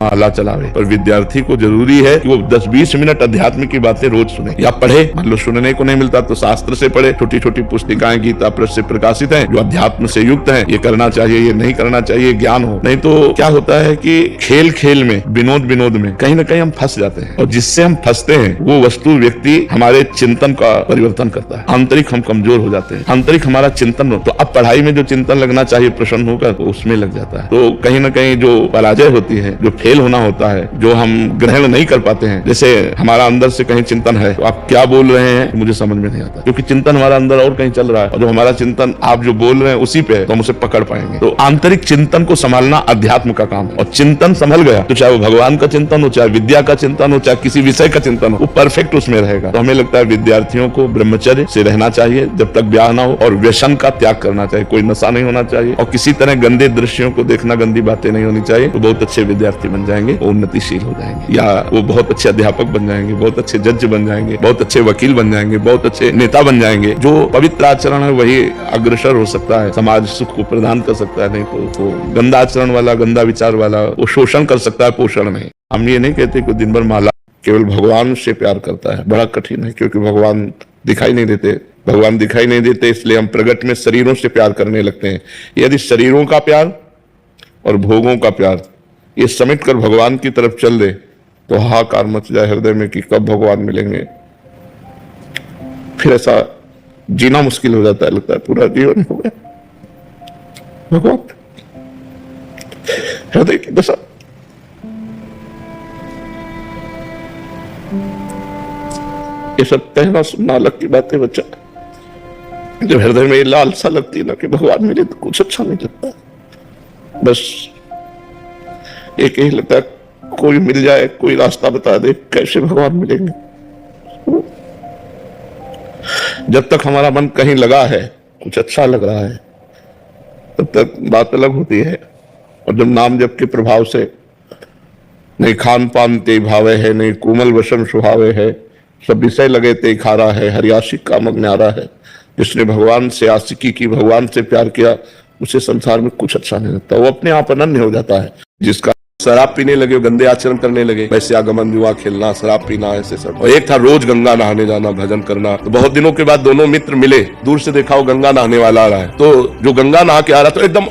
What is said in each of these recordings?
माला चलावे। पर विद्यार्थी को जरूरी है कि वो 10-20 मिनट अध्यात्म की बातें रोज सुने या पढ़े। मान लो सुनने को नहीं मिलता तो शास्त्र से पढ़े। छोटी छोटी पुस्तिकाएं गीता प्रेस से प्रकाशित हैं जो अध्यात्म से युक्त हैं। ये करना चाहिए, ये नहीं करना चाहिए, ज्ञान हो। नहीं तो क्या होता है कि खेल खेल में, विनोद विनोद में कहीं ना कहीं हम फंस जाते हैं, और जिससे हम फंसते हैं वो वस्तु व्यक्ति हमारे चिंतन का परिवर्तन करता है। आंतरिक हम कमजोर हो जाते हैं, आंतरिक हमारा चिंतन हो। तो अब पढ़ाई में जो चिंतन लगना चाहिए प्रसन्न होकर, तो उसमें लग जाता है। तो कहीं ना कहीं जो पराजय होती है, जो फेल होना होता है, जो हम ग्रहण नहीं कर पाते हैं, जैसे हमारा अंदर से कहीं चिंतन है तो आप क्या बोल रहे हैं मुझे समझ में नहीं आता, क्योंकि चिंतन हमारा अंदर और कहीं चल रहा है, और जो हमारा चिंतन आप जो बोल रहे हैं उसी पे है, तो हम उसे पकड़ पाएंगे। तो आंतरिक चिंतन को संभालना अध्यात्म का काम है। और चिंतन संभल गया तो चाहे वो भगवान का चिंतन हो, चाहे विद्या का चिंतन हो, चाहे किसी विषय का चिंतन हो, वो परफेक्ट उसमें रहेगा। तो हमें लगता है विद्यार्थियों को ब्रह्मचर्य से रहना चाहिए जब तक ब्याह ना हो, और व्यसन का त्याग करना चाहिए। कोई नशा नहीं होना चाहिए, और किसी तरह गंदे दृश्यों को देखना, गंदी बातें नहीं होनी चाहिए। तो बहुत अच्छे विद्यार्थी बन जाएंगे, वो उन्नतिशील हो जाएंगे, या वो बहुत अच्छे अध्यापक बन जाएंगे, बहुत अच्छे जज बन जाएंगे, बहुत अच्छे वकील बन जाएंगे, बहुत अच्छे नेता बन जाएंगे। जो पवित्र आचरण है वही अग्रसर हो सकता है, समाज सुख को प्रदान कर सकता है। नहीं तो गंदा आचरण वाला, गंदा विचार वाला वो शोषण कर सकता है, पोषण नहीं। हम ये नहीं कहते कि दिन भर माला केवल भगवान से प्यार करता है, बड़ा कठिन है, क्योंकि भगवान दिखाई नहीं देते। भगवान दिखाई नहीं देते, इसलिए हम प्रगट में शरीरों से प्यार करने लगते हैं। यदि शरीरों का प्यार और भोगों का प्यार ये समेट कर भगवान की तरफ चल दे तो हाहाकार मच जाए हृदय में कि कब भगवान मिलेंगे। फिर ऐसा जीना मुश्किल हो जाता है, लगता है पूरा जीवन हो गया। भगवान हृदय की दशा। ये सब कहना सुनना अलग की बातें बच्चा, जब हृदय में लालसा लगती है ना कि भगवान मिले तो कुछ अच्छा नहीं लगता। बस एक ही लगता है कोई मिल जाए, कोई रास्ता बता दे कैसे भगवान मिलेंगे। जब तक हमारा मन कहीं लगा है, कुछ अच्छा लग रहा है, तब तक बात अलग होती है। और जब नाम जप के प्रभाव से नहीं खान पान ते भावे है, नहीं कोमल वशम सुहावे है, सब विषय लगे ते खारा है, हरियाशिक कामक न्यारा है। जिसने भगवान से आशिकी की, भगवान से प्यार किया, उसे संसार में कुछ अच्छा नहीं लगता। वो अपने आप अनन्य हो जाता है। जिसका शराब पीने लगे, गंदे आचरण करने लगे, वैसे आगमन जुआ खेलना, शराब पीना, ऐसे सब। और एक था रोज गंगा नहाने जाना, भजन करना। तो बहुत दिनों के बाद दोनों मित्र मिले, दूर से देखा वो गंगा नहाने वाला आ रहा है, तो जो गंगा नहा के आ रहा तो एकदम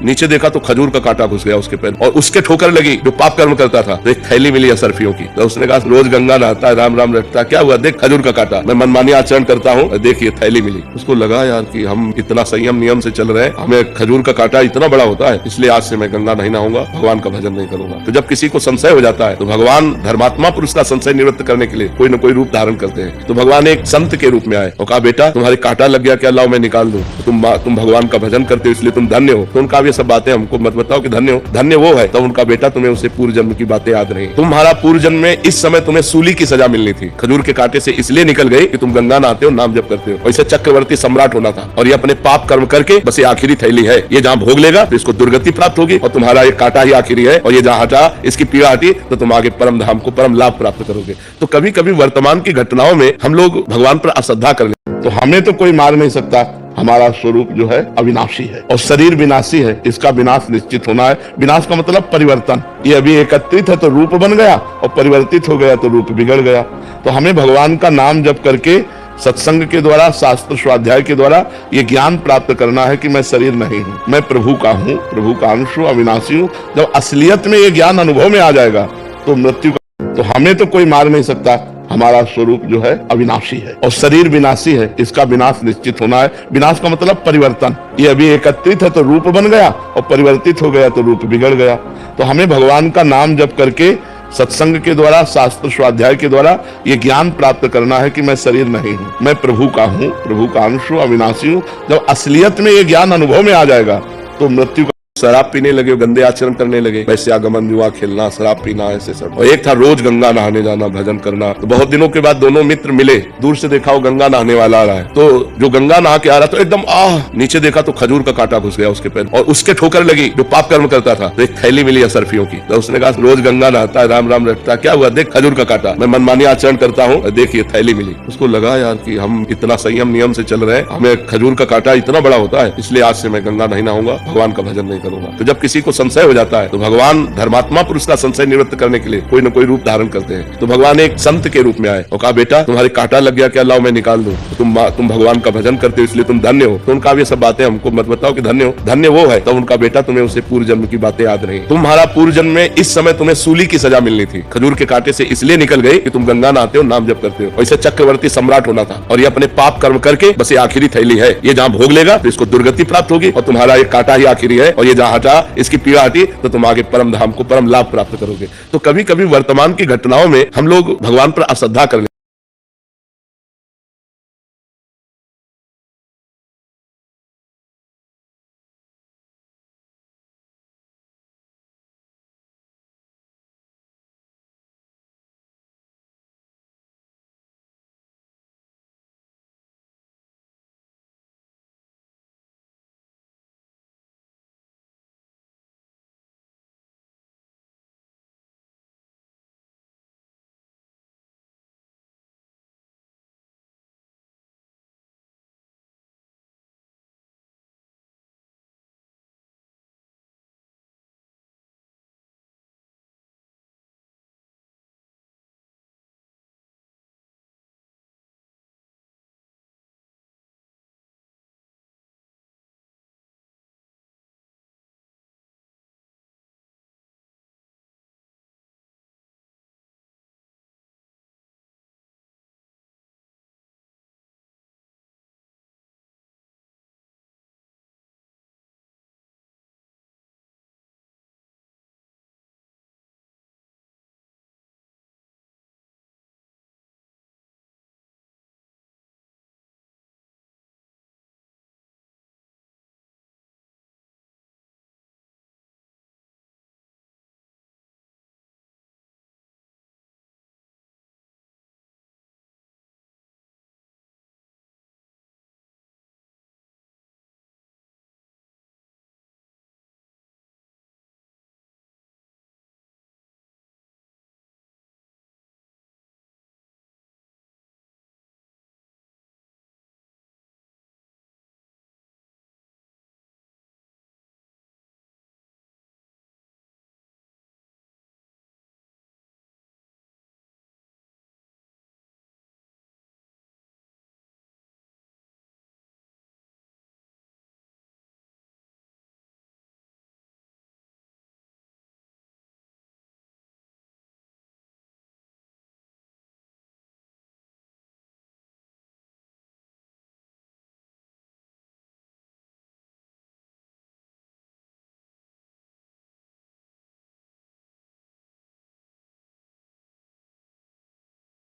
नीचे देखा तो खजूर का कांटा घुस गया उसके पैर, और उसके ठोकर लगी। जो पाप कर्म करता था, तो एक थैली मिली असरफियों की। तो उसने कहा रोज गंगा नहाता है, राम राम रटता, क्या हुआ देख खजूर का कांटा, मैं मनमानी आचरण करता हूँ, देखिए थैली मिली। उसको लगा यार कि हम इतना संयम नियम से चल रहे हैं, हमें खजूर का कांटा इतना बड़ा होता है, इसलिए आज से मैं गंगा नहीं नहाऊंगा, भगवान का भजन नहीं करूंगा। तो जब किसी को संशय हो जाता है तो भगवान धर्मात्मा पुरुष का संशय निवृत्त करने के लिए कोई न कोई रूप धारण करते हैं। तो भगवान एक संत के रूप में आए और कहा बेटा तुम्हारे कांटा लग गया, क्या लाओ मैं निकाल दूं। तो तुम भगवान का भजन करते हो इसलिए तुम धन्य हो। तो उनका ये सब बातें हमको मत बताओ कि धन्य हो, धन्य वो है। तो उनका बेटा तुम्हें उसे पूर्व जन्म की बातें याद नहीं। तुम्हारा पूर्व जन्म में इस समय तुम्हें सूली की सजा मिलनी थी, खजूर के कांटे से इसलिए निकल गई कि तुम गंगा नहाते हो, नाम जप करते हो। वैसे चक्रवर्ती सम्राट होना था, और ये अपने पाप कर्म करके बस ये आखिरी थैली है, ये जहाँ भोग लेगा तो इसको दुर्गति प्राप्त होगी, और तुम्हारा ये कांटा ही आखिरी है, और ये जहाँ हटा इसकी पीड़ा हटी तो तुम आगे परम धाम को, परम लाभ प्राप्त करोगे। तो कभी कभी वर्तमान की घटनाओं में हम लोग भगवान पर अश्रद्धा कर लेते। तो हमें तो कोई मार नहीं सकता, हमारा स्वरूप जो है अविनाशी है, और शरीर विनाशी है, इसका विनाश निश्चित होना है। विनाश का मतलब परिवर्तन। ये अभी एकत्रित है तो रूप बन गया, और परिवर्तित हो गया तो रूप बिगड़ गया। तो हमें भगवान का नाम जप करके, सत्संग के द्वारा, शास्त्र स्वाध्याय के द्वारा ये ज्ञान प्राप्त करना है कि मैं शरीर नहीं हूँ, मैं प्रभु का हूँ, प्रभु का अंश हूँ, अविनाशी हूँ। जब असलियत में ये ज्ञान अनुभव में आ जाएगा तो मृत्यु का, तो हमें तो कोई मार नहीं सकता, हमारा स्वरूप जो है अविनाशी है, और शरीर विनाशी है, इसका विनाश निश्चित होना है। विनाश का मतलब परिवर्तन। ये अभी एकत्रित है तो रूप बन गया, और परिवर्तित हो गया तो रूप बिगड़ गया। तो हमें भगवान का नाम जप करके, सत्संग के द्वारा, शास्त्र स्वाध्याय के द्वारा ये ज्ञान प्राप्त करना है कि मैं शरीर नहीं हूँ, मैं प्रभु का हूँ, प्रभु का अंश हूँ, अविनाशी हूँ। जब असलियत में ये ज्ञान अनुभव में आ जाएगा तो मृत्यु शराब पीने लगे, गंदे आचरण करने लगे, वैसे आगमन जुआ खेलना, शराब पीना, ऐसे सब। और एक था रोज गंगा नहाने जाना, भजन करना। तो बहुत दिनों के बाद दोनों मित्र मिले, दूर से देखा वो गंगा नहाने वाला आ रहा है, तो जो गंगा नहा के आ रहा तो एकदम नीचे देखा तो खजूर का कांटा घुस गया उसके पैर, और उसके ठोकर लगी। जो पाप कर्म करता था, तो एक थैली मिली असरफियों की। तो उसने कहा रोज गंगा नहाता है, राम राम रटता, क्या हुआ देख खजूर का कांटा, मैं मनमानी आचरण करता हूँ, देखिए थैली मिली। उसको लगा यार कि हम इतना संयम नियम से चल रहे हैं, हमें खजूर का कांटा इतना बड़ा होता है, इसलिए आज से मैं गंगा नहीं नहाऊंगा, भगवान का भजन नहीं करूंगा। तो जब किसी को संशय हो जाता है तो भगवान धर्मात्मा पुरुष का संशय निवृत्त करने के लिए कोई न कोई रूप धारण करते हैं। तो भगवान एक संत के रूप में आए और कहा, बेटा तुम्हारे कांटा लग गया क्या, लाओ मैं निकाल दूं। तो तुम भगवान का भजन करते हो इसलिए तुम धन्य हो। तो उनका ये सब बातें हमको मत बताओ कि धन्य हो, धन्य वो है। तो उनका बेटा तुम्हें उसे पूर्व जन्म की बातें याद नहीं। तुम्हारा पूर्व जन्म में इस समय तुम्हें सूली की सजा मिलनी थी, खजूर के कांटे से इसलिए निकल गई कि तुम गंगा नहाते हो, नाम जप करते हो। ऐसे चक्रवर्ती सम्राट होना था और ये अपने पाप कर्म करके बस ये आखिरी थैली है, ये जहां भोग लेगा तो इसको दुर्गति प्राप्त होगी और तुम्हारा ये कांटा ही आखिरी है, और ये जहां हटा इसकी पीड़ा हटी तो तुम आगे परम धाम को परम लाभ प्राप्त करोगे। तो कभी कभी वर्तमान की घटनाओं में हम लोग भगवान पर अश्रद्धा कर